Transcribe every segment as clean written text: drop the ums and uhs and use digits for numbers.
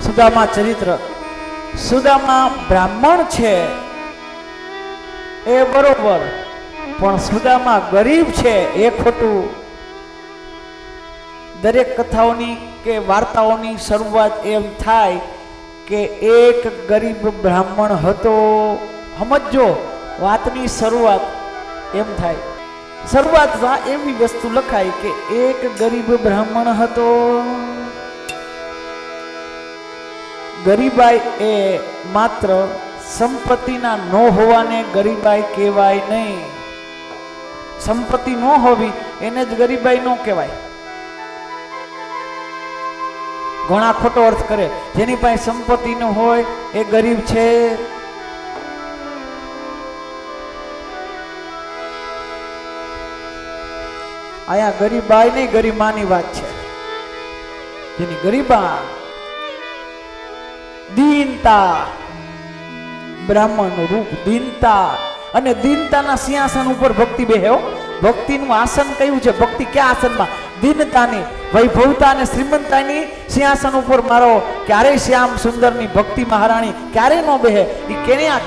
સુદામા ચરિત્ર. સુદામા બ્રાહ્મણ છે એ બરોબર, પણ સુદામા ગરીબ છે એ ખોટું. દરેક કથાઓની કે વાર્તાઓની શરૂઆત એમ થાય કે એક ગરીબ બ્રાહ્મણ હતો. સમજો, વાતની શરૂઆત એમ થાય. શરૂઆતમાં એવી વસ્તુ લખાય કે એક ગરીબ બ્રાહ્મણ હતો. ગરીબાઈ એ માત્ર સંપત્તિના ન હોવાને ગરીબાઈ કહેવાય નહીં. સંપત્તિ ન હોવી એને જ ગરીબાઈ ન કહેવાય. ઘણા ખોટો અર્થ કરે, જેની પાસે સંપત્તિ ન હોય એ ગરીબ છે. આયા ગરીબાઈ નહીં, ગરીમાની વાત છે. જેની ગરીબા દીનતા, બ્રાહ્મણનું રૂપ દીનતા, અને દીનતાના સિંહાસન ઉપર ભક્તિ બેહ્યો. ભક્તિનું આસન કયું છે? ભક્તિ ક્યાં આસનમાં? દીનતાની, વૈભવતા અને શ્રીમંતાની સિંહાસન ઉપર મારો ક્યારેય શ્યામ સુંદરની ભક્તિ મહારાણી ક્યારે ન બેહે. એ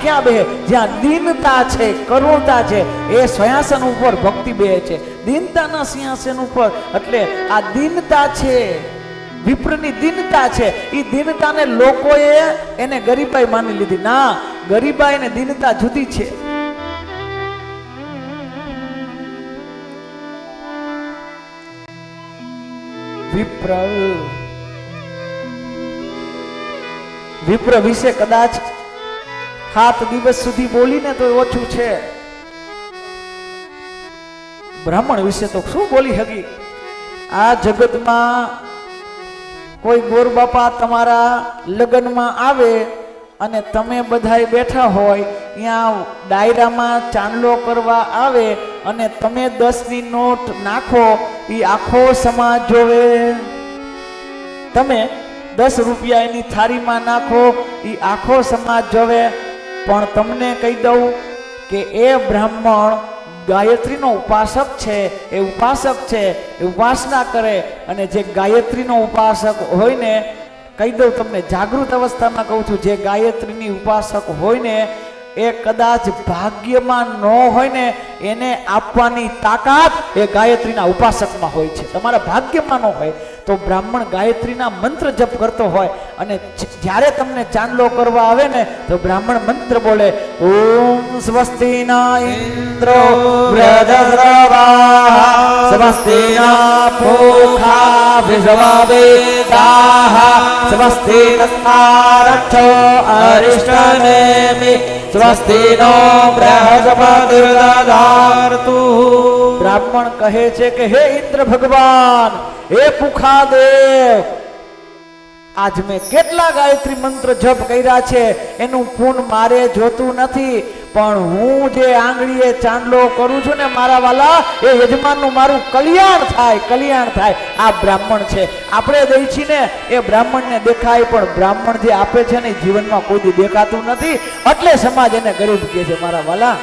ક્યાં બેહે? જ્યાં દીનતા છે, કરુણતા છે, એ સિંહાસન ઉપર ભક્તિ બેહે છે. દીનતાના સિંહાસન ઉપર. એટલે આ દીનતા છે, વિપ્રની દીનતા છે. એ દીનતાને લોકોએ એને ગરીબાઈ માની લીધી. ના, ગરીબાઈ અને દીનતા જુદી છે. વિપ્ર વિશે કદાચ 7 દિવસ સુધી બોલીને તો ઓછું છે. બ્રાહ્મણ વિશે તો શું બોલી હકી? આ જગતમાં કોઈ ગોર બાપા તમારા લગ્નમાં આવે અને તમે બધાય બેઠા હોય, ત્યાં ડાયરામાં ચાંદલો કરવા આવે અને તમે 10ની નોટ નાખો, એ આખો સમાજ જોવે. તમે 10 રૂપિયા એની થાળીમાં નાખો, એ આખો સમાજ જોવે. પણ તમને કહી દઉં કે એ બ્રાહ્મણ ગાયત્રીનો ઉપાસક છે. એ ઉપાસક છે, એ ઉપાસના કરે. અને જે ગાયત્રીનો ઉપાસક હોય ને, કહી દઉં તમને, જાગૃત અવસ્થામાં કહું છું, જે ગાયત્રીની ઉપાસક હોય ને, એ કદાચ ભાગ્યમાં ન હોય ને, એને આપવાની તાકાત એ ગાયત્રીના ઉપાસકમાં હોય છે. તમારા ભાગ્યમાં ન હોય તો બ્રાહ્મણ ગાયત્રીના મંત્ર જપ કરતો હોય, અને જ્યારે તમને ચાંદલો કરવા આવે ને, તો બ્રાહ્મણ મંત્ર બોલે, ઓમ સ્વસ્તિના ઇન્દ્રો વૃદ્ધસ્રવાઃ સ્વસ્તિના પૂષા વિશ્વવેદાઃ સ્વસ્તિ નસ્તારક્ષો અરિષ્ટનેમિ સ્વસ્તિનો બૃહસ્પતિર્દધાતુ. બ્રાહ્મણ કહે છે કે હે ઇન્દ્ર ભગવાન, હે પુખાદેવ, આજ મેં કેટલા ગાયત્રી મંત્ર જપ કર્યા છે, એનું પૂન મારે જોતું નથી, પણ હું જે આંગળીએ ચાંદલો કરું છું ને મારા વાલા, એ યજમાનનું મારું કલ્યાણ થાય, કલ્યાણ થાય. આ બ્રાહ્મણ છે. આપણે દઈ છીએ ને એ બ્રાહ્મણને દેખાય, પણ બ્રાહ્મણ જે આપે છે ને જીવનમાં કોઈ દી દેખાતું નથી. એટલે સમાજ એને ગરીબ કહે છે મારા વાલા.